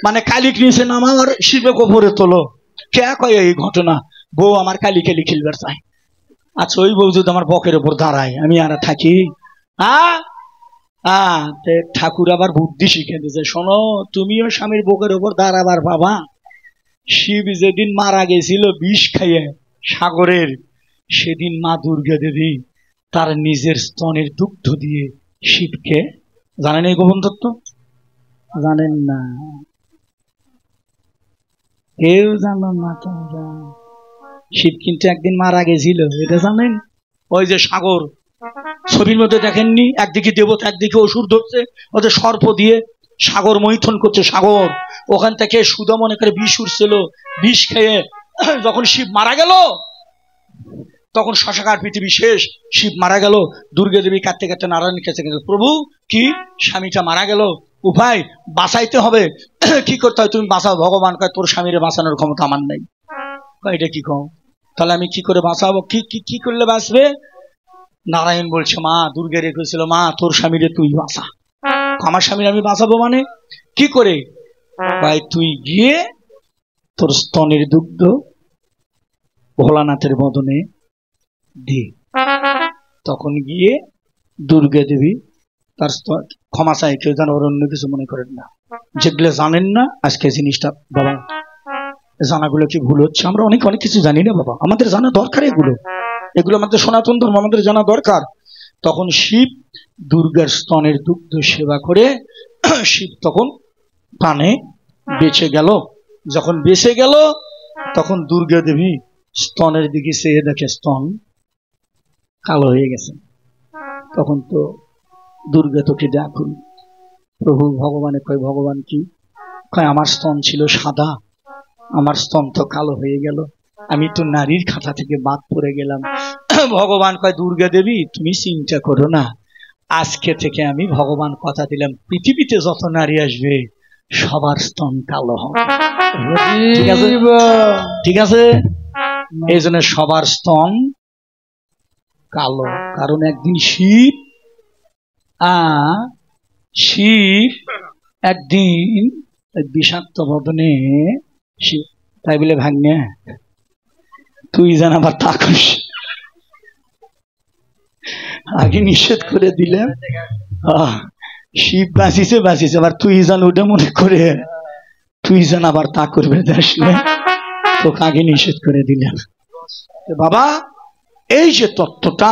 [SPEAKER 1] মানে কালিক নিচে নামা আর শিবেক ওপরে তোলো। কে? কয় এই ঘটনা। বউ আমার কালি কালি খেলবার চাই। আচ্ছা ওই বউ যদি আমার বকের ওপর দাঁড়ায়, আমি আর থাকি? ঠাকুর আবার বুদ্ধি শিখে দিয়েছে, শোনো তুমিও স্বামীর বুকের উপর দাঁড়াবার বাবা। শিব যেদিন মারা গেছিল বিষ খাইয়ে সাগরের, সেদিন মা দুর্গা দেবী তার নিজের স্তনের দুগ্ধ দিয়ে শিবকে, জানেন এই গোপন তত্ত্ব? জানেন না? কেউ জানো না তোমরা? শিব কিন্তু একদিন মারা গেছিল, এটা জানেন? ওই যে সাগর ছবির মধ্যে দেখেননি, একদিকে দেবতা একদিকে অসুর ধরছে, ওদের সর্প দিয়ে সাগর মৈথন করছে। সাগর ওখান থেকে সুদা মনে করে বিষ উঠছিল, বিষ খেয়ে যখন শিব মারা গেল তখন শশাকার পৃথিবী শেষ, শিব মারা গেল। দুর্গা দেবী কাঁদতে কাঁদতে নারায়ণের কাছে গেছে, প্রভু কি স্বামীটা মারা গেল, উপায় বাঁচাইতে হবে, কি করতে হয় তুমি বাঁচাও। ভগবান কয় তোর স্বামীরে বাঁচানোর ক্ষমতা আমার নাই। এটা কি কও? তাহলে আমি কি করে বাঁচাবো? কি করলে বাঁচবে? নারায়ণ বলছে মা দুর্গা রেখেছিল, মা তোর স্বামীরে তুই বাঁচা। আমার স্বামীর আমি বাঁচাবো মানে কি করে? ভাই তুই গিয়ে তোর স্তনের দুগ্ধ ভোলানাথের বদনে দে। তখন গিয়ে দুর্গা দেবী তার ক্ষমা চাই, কেউ যেন ওর অন্য কিছু মনে করেন না। যেগুলো জানেন না আজকে জিনিসটা বাবা, জানাগুলো কি ভুল হচ্ছে? আমরা অনেক কিছু জানি না বাবা, আমাদের জানা দরকার। এগুলো আমাদের সনাতন ধর্ম, আমাদের জানা দরকার। তখন শিব দুর্গার স্তনের দুগ্ধ সেবা করে শিব তখন প্রাণে বেঁচে গেল। যখন বেঁচে গেল তখন দুর্গা দেবী স্তনের দিকে চেয়ে দেখে স্তন কালো হয়ে গেছে। তখন তো দুর্গা তোকে ডাকুন, প্রভু ভগবানে কয় ভগবান কি? কয় আমার স্তন ছিল সাদা, আমার স্তন তো কালো হয়ে গেল, আমি তো নারীর খাতা থেকে বাদ পড়ে গেলাম। ভগবান কয় দুর্গা দেবী তুমি চিন্তা করো না, আজকে থেকে আমি ভগবান কথা দিলাম পৃথিবীতে যত নারী আসবে সবার স্তন কালো হবে। ঠিক আছে? ঠিক আছে, এই জন্য সবার স্তন কালো। কারণ একদিন শিব একদিন বিষাক্ত বদনে শিব, তাই বলে ভাগ্নে তুই যেন আবার তাকুস, আগে নিষেধ করে দিলেন। শিব বাঁচিছে আবার তুই যেন ওটা মনে করে তুই যেন আবার তা করবে আসলে তোকে আগে নিষেধ করে দিলেন। বাবা এই যে তত্ত্বটা,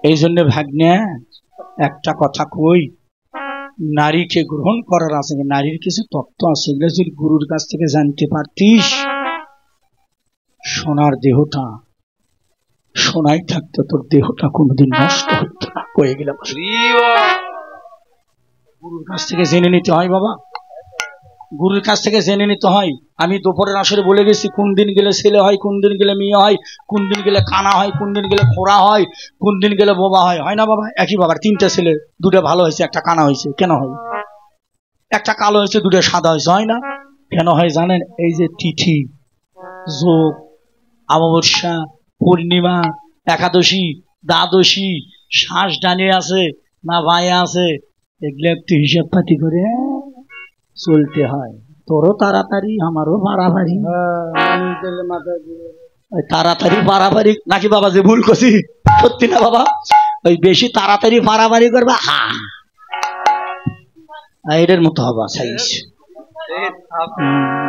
[SPEAKER 1] এই জন্য ভাগ্নে একটা কথা কই, নারীকে গ্রহণ করার আছে, নারীর কিছু তত্ত্ব আছে, এগুলো যদি গুরুর কাছ থেকে জানতে পারতিস, সোনার দেহটা সোনাই থাকতো, তোর দেহটা কোনোদিন নষ্ট হতো না। হয়ে গেলাম, গুরুর কাছ থেকে জেনে নিতে হয় বাবা। গুরুর কাছ থেকে জেনে নিতে হয়। আমি দুপুরের আসরে বলে গেছি কোন দিন গেলে ছেলে হয়, কোন দিন গেলে মেয়ে হয়, কোন দিন গেলে কানা হয়, কোন দিন গেলে খোড়া হয়, কোন দিন গেলে বোবা হয়। হয় না বাবা? একই বাবার 3টে ছেলে, 2টা ভালো হয়েছে, একটা কানা হয়েছে। কেন হয়? একটা কালো হয়েছে, 2টা সাদা হয়েছে। হয় না? কেন হয় জানেন? এই যে তিথি, যোগ, অমাবস্যা, পূর্ণিমা, একাদশী, দ্বাদশী, শ্বাস ডানে আছে না বাঁয়ে আছে, এগুলো একটু হিসাব পাতি করে চলতে হয়। তোরও তাড়াতাড়ি, আমারও বাড়াবাড়ি। তাড়াতাড়ি বাড়াবাড়ি নাকি বাবা? যে ভুল করছি সত্যি না বাবা? ওই বেশি তাড়াতাড়ি বাড়াবাড়ি করবে, এটার মতো হবা সাইজ।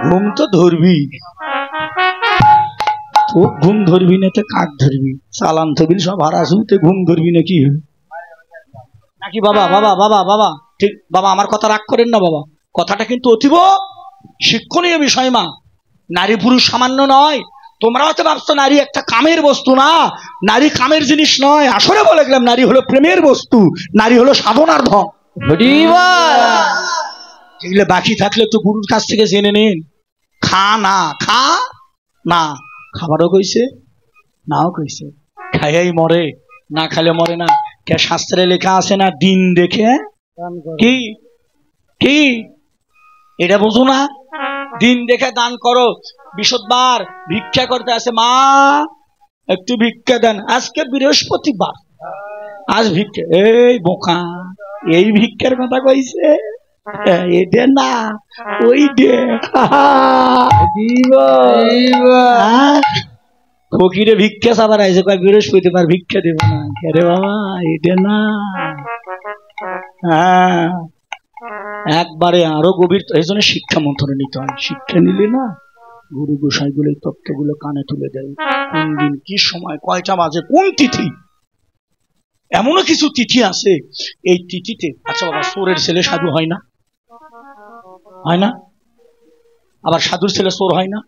[SPEAKER 1] ঘুম তো ধরবি, খুব ঘুম ধরবি না তো কাক ধরবি? চালান থবিল সব হারা শুনতে ঘুম ধরবি নাকি? নাকি বাবা? বাবা বাবা বাবা ঠিক বাবা, আমার কথা রাগ করেন না বাবা, কথাটা কিন্তু অতীব শিক্ষণীয় বিষয়। মা, নারী পুরুষ সামান্য নয়। তোমরা হয়তো ভাবছো নারী একটা কামের বস্তু। না, নারী কামের জিনিস নয়। আসলে বলে গেলাম নারী হলো প্রেমের বস্তু, নারী হলো সাধনার ধন। এগুলো বাকি থাকলে তো গুরুর কাছ থেকে জেনে নিন। খা না, খা না, খাবারও কইছে, নাও কইছে। খাইয়াই মরে, না খাইলে মরে না। কে শাস্ত্রে লেখা আছে না, দিন দেখে কি কি এটা বুঝো না? দিন দেখে দান করো। বিশদবার ভিক্ষা করতে আছে, মা একটু ভিক্ষা দেন, আজকে বৃহস্পতিবার, আজ ভিক্ষা। এই বোকা, এই ভিক্ষার কথা কইছে? এটা না, ওই দে ফকিরে ভিক্ষা চাবার আইছে, কয় বৃহস্পতিবার ভিক্ষা দেব না। আরে বাবা, এটা না। হ্যাঁ, একবারে আরো গভীর। এই জন্য শিক্ষা মন্থনে নিতে হয়। শিক্ষা নিলে না, গুরু গোসাইগুলো এই তত্ত্বগুলো কানে তুলে দেয়। কোন দিন কি সময় কয়টা বাজে, কোন তিথি। এমনও কিছু তিথি আছে, এই তিথিতে আচ্ছা বাবা, চোরের ছেলে সাধু হয় না? হয় না? আবার সাধুর ছেলে চোর হয় না?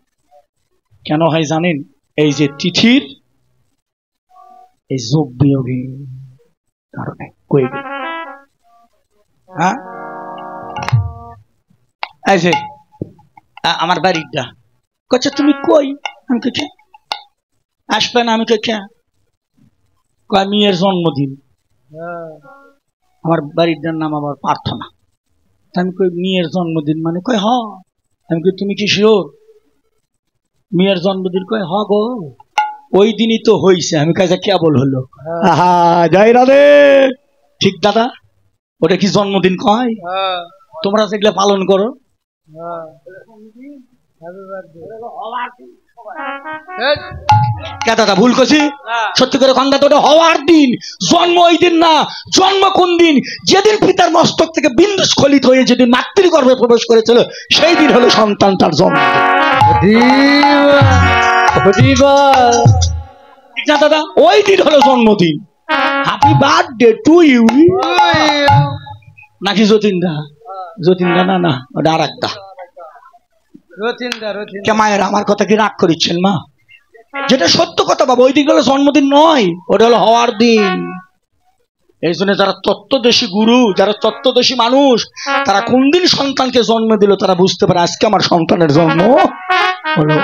[SPEAKER 1] কেন হয় জানেন? এই যে তিথির এই যোগ বিয়োগের কারণে। কই গে? হ্যাঁ, এই যে আমার বাড়িটা কচ্ছে, তুমি কই? আমি কে আসবে না? আমি কে কয় মেয়ের জন্মদিন। আমার বাড়িটার নাম আবার প্রার্থনা। আমি কই মেয়ের জন্মদিন মানে? কয় হ। আমি কই তুমি কি শিওর মেয়ের জন্মদিন? কয় হ গো, ওই দিনই তো হইছে। আমি কাছে কেবল হলো। জয় রাধে। ঠিক দাদা, ওটা কি জন্মদিন কয়? তোমরা যেগুলো পালন করো, কে দাদা ভুল করছি? সত্যি করে কন দাদা, ওটা হওয়ার দিন। জন্ম ওই দিন না। জন্ম কোন দিন? যেদিন পিতার মস্তক থেকে বিন্দু স্খলিত হয়ে যেদিন মাতৃগর্ভে প্রবেশ করেছিল, সেই দিন হলো সন্তান তার জন্ম। দাদা, ওই দিন হলো জন্মদিন। Happy birthday to you. নাকি যতীনদা? যতীনদা না, না, ওটা আর একটা মায়ের। আমার কথা কি রাগ করিচ্ছেন মা? যেটা সত্য কথা বাবা, ওই দিন হলো জন্মদিন নয়, ওটা হলো হওয়ার দিন। এই জন্য যারা তত্ত্বদর্শী গুরু, যারা তত্ত্বদর্শী মানুষ, তারা কোন দিন সন্তানকে জন্ম দিল তারা বুঝতে পারে আজকে আমার সন্তানের জন্ম হলো।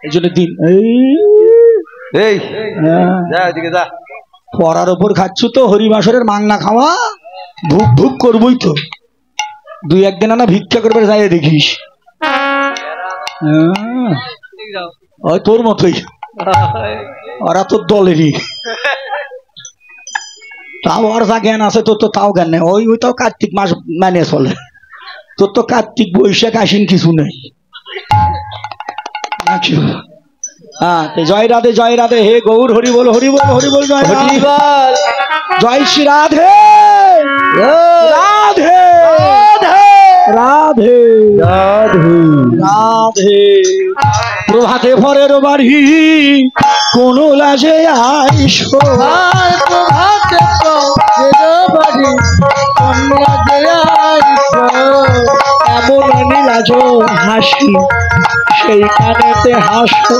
[SPEAKER 1] এই জন্য দিন পড়ার ওপর খাচ্ছ তো, হরিবাসরের মাংনা খাওয়া ভুক ভুক করবই তো। 2-1 দিন না ভিক্ষা করবে যাই দেখিস। ওই তোর মতোই, ওরা তোর দলেরই। তাও আর যা জ্ঞান আছে তোর তো তাও জ্ঞান নেই। ওই তাও কার্তিক মাস মানে চলে, তোর তো কার্তিক বৈশাখ আশ্বিন কিছু নেই। হ্যাঁ, জয় রাধে, জয় রাধে। হে গৌর হরি বল, হরি বল, হরি বল, জয় হরি বল, জয় শ্রী রাধে, রাধে রাধে রাধে রাধে। প্রভাতে ভরের বাড়ি কোন লাজে আইসো, প্রভাতে বাড়ি কোন লাজে আইসো, এমন নীলাজ হাসি সেইখানেতে হাসো।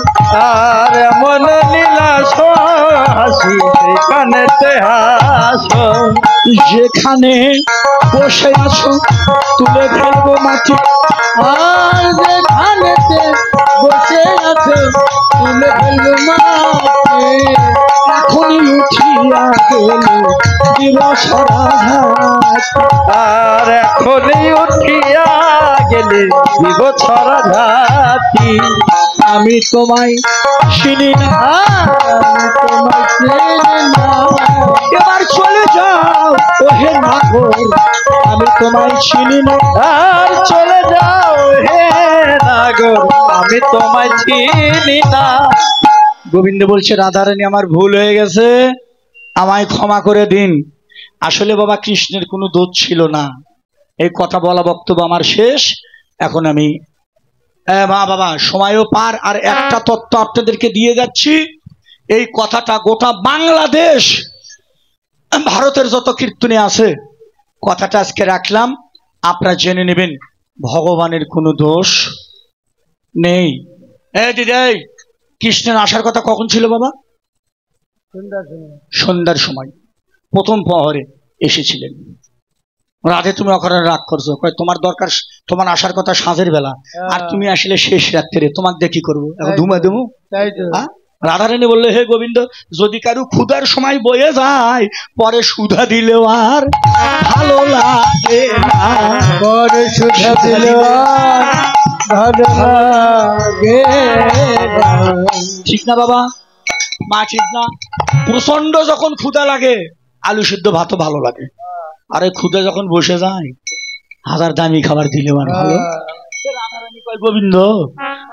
[SPEAKER 2] আর এমন লীলা হাসি সেইখানেতে হাসো।
[SPEAKER 1] যেখানে বসে আছো তুলে ফেলবো মাটি।
[SPEAKER 2] আর যেখানেতে বসে আছে তুলে ফেলবো মাটি।
[SPEAKER 1] এখনই উঠিয়া গেলে দিবস রাধাত।
[SPEAKER 2] আর এখনই উঠিয়া গেলে দিব ছড়া ঝাঁটি।
[SPEAKER 1] আমি তোমায় চিনি না,
[SPEAKER 2] আমি তোমায় চিনি না।
[SPEAKER 1] এবার চলে যাও ওহে নাগর, আমি তোমায় চিনি না।
[SPEAKER 2] আর চলে যাও হে নাগর, আমি তোমায় চিনি না।
[SPEAKER 1] গোবিন্দ বলছে, রাধারানী আমার ভুল হয়ে গেছে, আমায় ক্ষমা করে দিন। আসলে বাবা কৃষ্ণের কোনো দোষ ছিল না। এই কথা বলা বক্তব্য আমার শেষ। এখন আমি মা বাবা সময়ও পার। আর একটা তত্ত্ব আপনাদেরকে দিয়ে যাচ্ছি। এই কথাটা গোটা বাংলাদেশ, ভারতের যত কীর্তনে আছে, কথাটা আজকে রাখলাম, আপনারা জেনে নেবেন ভগবানের কোনো দোষ নেই। এই দিদি, কৃষ্ণের আসার কথা কখন ছিল বাবা? সন্ধ্যার সময় প্রথম প্রহরে এসেছিলেন। রাধে তুমি অকারণে রাগ করছো, তোমার দরকার, তোমার আসার কথা সাঁঝের বেলা, আর তুমি আসলে শেষ রাত্রে, তোমাকে দিয়ে কি করবো, এখন ধুমা দেবো? রাধারানী বললে, হে গোবিন্দ, যদি কারু ক্ষুধার সময় বয়ে যায়, পরে সুধা দিলেও আর ভালো লাগে না।
[SPEAKER 2] পরে সুধা দিলেও আর ভালো লাগে না।
[SPEAKER 1] ঠিক না বাবা? মা ঠিক না? প্রচন্ড যখন ক্ষুধা লাগে, আলু সিদ্ধ ভাতও ভালো লাগে। আরে ক্ষুধা যখন বসে যায়, হাজার দামি খাবার দিলেও আর ভালো। রাধারানী কয়, গোবিন্দ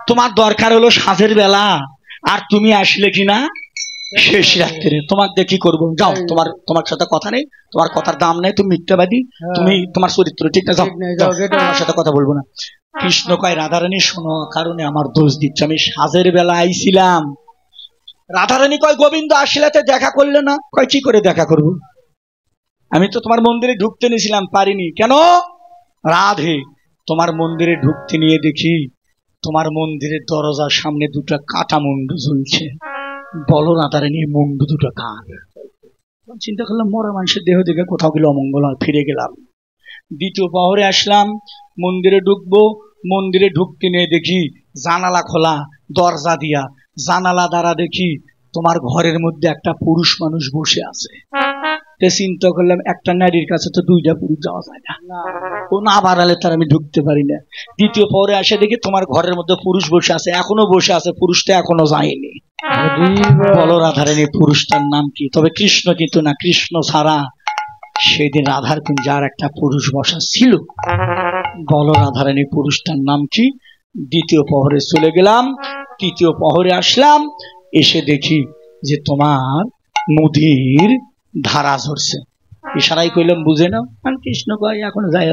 [SPEAKER 1] তোমার দরকার হলো সাঁঝের বেলা, আর তুমি আসলে কিনা শেষ রাত্রে, তোমাকে দিয়ে কি করবো? যাও, তোমার সাথে কথা নেই, তোমার কথার দাম নেই, তুমি মিথ্যাবাদী, তুমি তোমার চরিত্র ঠিক না, যাও, তোমার সাথে কথা বলবো না। কৃষ্ণ কয়, রাধারানী শোনো, কারণে আমার দোষ দিচ্ছে, আমি সাঁঝের বেলা আইছিলাম। রাধারানী কয়, গোবিন্দ আসলেতে দেখা করলে না? কয়, কি করে দেখা করবো? আমি তো তোমার মন্দিরে ঢুকতে নিয়েছিলাম, পারিনি। কেন? রাধে, তোমার মন্দিরে ঢুকতে নিয়ে দেখি তোমার মন্দিরের দরজার সামনে দুটো কাটা মুন্ডু ঝুলছে। বলো রাধারানী, মুন্ডু দুটো কার? চিন্তা করলাম, মরা মানুষের দেহ দেখে কোথাও গেলে অমঙ্গল হয়, ফিরে গেলাম। দ্বিতীয় প্রহরে আসলাম, মন্দিরে ঢুকবো, মন্দিরে ঢুকতে নিয়ে দেখি জানালা খোলা, দরজা দিয়া, জানালা দ্বারা দেখি তোমার ঘরের মধ্যে একটা পুরুষ মানুষ বসে আছে। চিন্তা করলাম, একটা নারীর কাছে তো দুইটা পুরুষ যাওয়া যায় না, ও না বাড়ালে তার আমি ঢুকতে পারি না। দ্বিতীয় পরে আসে দেখি তোমার ঘরের মধ্যে পুরুষ বসে আছে, এখনো বসে আছে, পুরুষটা এখনো যায়নি। বলো রাধারানী, পুরুষটার নাম কি? তবে কৃষ্ণ কিন্তু না, কৃষ্ণ ছাড়া সেদিন রাধার কুঞ্জে আর একটা পুরুষ বসা ছিল। বলো রাধারানী, পুরুষটার নাম কি? দ্বিতীয় প্রহরে চলে গেলাম, তৃতীয় প্রহরে আসলাম, এসে দেখি যে তোমার নদীর ধারা ঝরছে। ইশারাই কইলাম, বুঝে নাও। কৃষ্ণ কয়, এখন যাই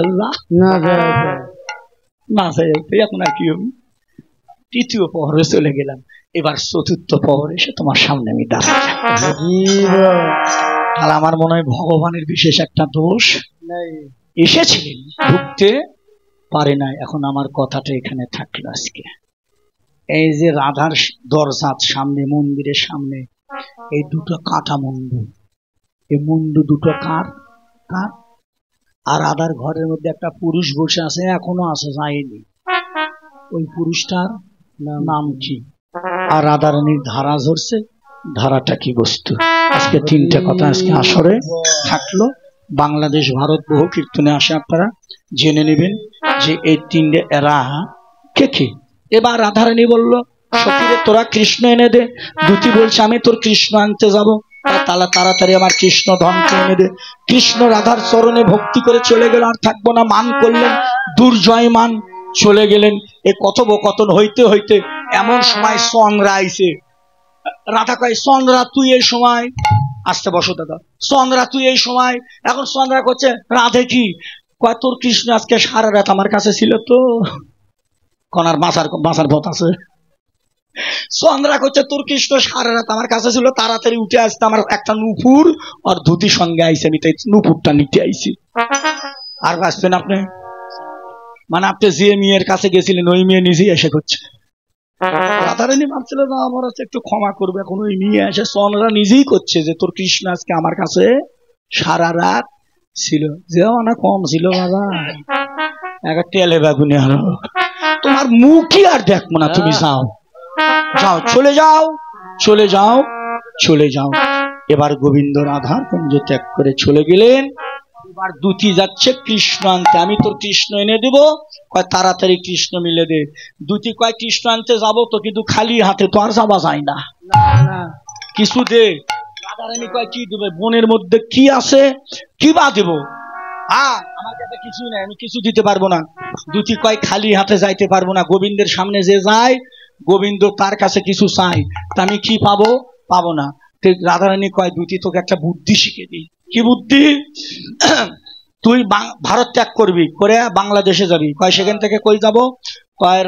[SPEAKER 1] না যাই, এখন আর কি হবে? তৃতীয় প্রহরে চলে গেলাম। এবার চতুর্থ প্রহরে এসে তোমার সামনে আমি দাঁড়াই। তাহলে আমার মনে হয় ভগবানের বিশেষ একটা দোষ, এসেছিলেন, ঢুকতে পারে নাই। এখন আমার কথাটা এখানে থাকলো আজকে। এই যে রাধার দরজার সামনে, মন্দিরের সামনে এই দুটো কাটা মুন্ডু, এই মুন্ডু দুটো কার? কার? আর রাধার ঘরের মধ্যে একটা পুরুষ বসে আছে, এখনো আছে, যায়নি। ওই পুরুষটার নাম কি? আর রাধারানীর ধারা ঝরছে, ধারাটা কি বস্তু? আজকে তিনটা কথা আজকে আসরে থাকলো। বাংলাদেশ, ভারত বহু কীর্তনে আসে, আপনারা জেনে নেবেন যে এই তিনটে এরা কে কে। এবার রাধারানী বলল, সখীরে তোরা কৃষ্ণ এনে দে। দুটি বলছে, আমি তোর কৃষ্ণ আনতে যাব, তাহলে তাড়াতাড়ি আমার কৃষ্ণ ধনকে এনে দে। কৃষ্ণ রাধার চরণে ভক্তি করে চলে গেল, আর থাকবো না, মান করলেন, দুর্জয় মান, চলে গেলেন। এ কথোপকথন হইতে হইতে এমন সময় চন্দ্রা আইছে। রাধা কয়, চন্দ্রা তুই এই সময়? আসতে বসো দাদা। চন্দ্রা তুই এই সময়? এখন চন্দ্রা করছে, রাধে কি? কয়, তোর কৃষ্ণ আজকে সারা রাত আমার কাছে ছিল তো, কনার বাঁচার পথ আছে। চন্দ্রা করছে, তোর কৃষ্ণ সারা রাত আমার কাছে ছিল, তাড়াতাড়ি উঠে আসতে, আমার একটা নুপুর আর ধুতি সঙ্গে আইসে, আমি তাই নুপুরটা নিতে আইছি। আর বাঁচবেন আপনি? মানে আপনি যে মেয়ের কাছে গেছিলেন, ওই মেয়ে নিজেই এসে করছে। রাধারানী ভাবছিল না আমার হচ্ছে একটু ক্ষমা করবে, এখন ওই নিয়ে এসে সনরা নিজেই করছে যে তোর কৃষ্ণ আজকে আমার কাছে সারা রাত ছিল, যেও না কম ছিল বাবা, একটা তেলে বেগুনে আরো তোমার মুখই আর দেখবো না, তুমি যাও যাও, চলে যাও চলে যাও চলে যাও। এবার গোবিন্দ রাধার কুঞ্জ ত্যাগ করে চলে গেলেন। এবার দুতি যাচ্ছে কৃষ্ণ আনতে, আমি তোর কৃষ্ণ এনে দেব, কয় তাড়াতাড়ি কৃষ্ণ মিলে দে। দুতি কয় কৃষ্ণ আনতে যাবো তো, কিন্তু খালি হাতে তো আর যাওয়া যায় না, কিছু দে। রাধারানী কয় কি দেবে, বনের মধ্যে কি আছে, কি বা দেব, আমার কাছে কিছুই নাই, আমি কিছু দিতে পারবো না। দুতি কয় খালি হাতে যাইতে পারবো না, গোবিন্দের সামনে যে যায় গোবিন্দ তার কাছে কিছু চাই, তা আমি কি পাবো, পাবো না। রাধারানী কয় দুতি তোকে একটা বুদ্ধি শিখে দিই। কি বুদ্ধি? তুই ভারত ত্যাগ করবি, করে বাংলাদেশে যাবি। কয় সেখান থেকে কই যাব, কয়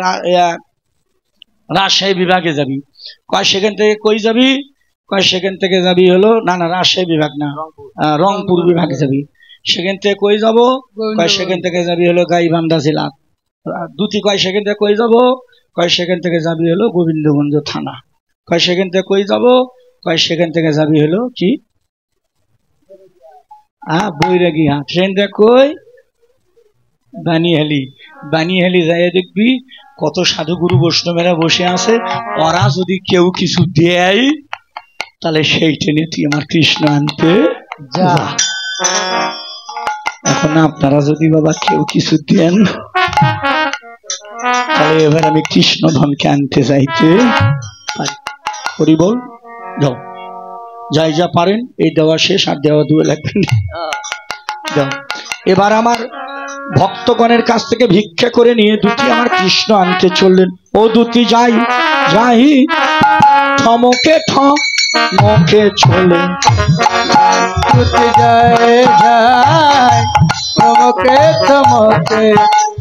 [SPEAKER 1] রাজশাহী বিভাগে যাবি। কয় সেখান থেকে কই যাবি, কয় সেখান থেকে যাবি হলো না রাজশাহী বিভাগ না, রংপুর বিভাগে যাবি। সেখান থেকে কই যাব, কয় সেখান থেকে যাবি হলো গাইবান্ধা জেলা। দুতি কয় সেখান থেকে কই যাব, কয় সেখান থেকে যাবি হলো গোবিন্দগঞ্জ থানা। কয় সেখান থেকে কই যাব, কয় সেখান থেকে যাবি হলো কি বৈরাগী হাট। সেখান থেকে কই বানিহালি। বানিহালি যাই দেখবি কত সাধুগুরু বৈষ্ণবেরা বসে আছে, ওরা যদি কেউ কিছু দেয় তাহলে সেই টেনে তুই আমার কৃষ্ণ আনতে যা। এখন আপনারা যদি বাবা কেউ কিছু দেন তাহলে এবার আমি কৃষ্ণ ধনকে আনতে যাইতে পারি। হরি বল, যাও, যাই যা পারেন, এই দেওয়া শেষ, আর দেওয়া দুয়ে লাগবে না। এবার আমার ভক্তগণের কাছ থেকে ভিক্ষা করে নিয়ে দুটি আমার কৃষ্ণ আনতে চললেন। ও দুটি যাই যাই, থমকে থমকে চলে,
[SPEAKER 2] দুটি যায় যায়, থমকে থমকে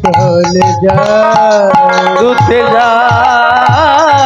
[SPEAKER 2] চলে যায়, দুটি যায়।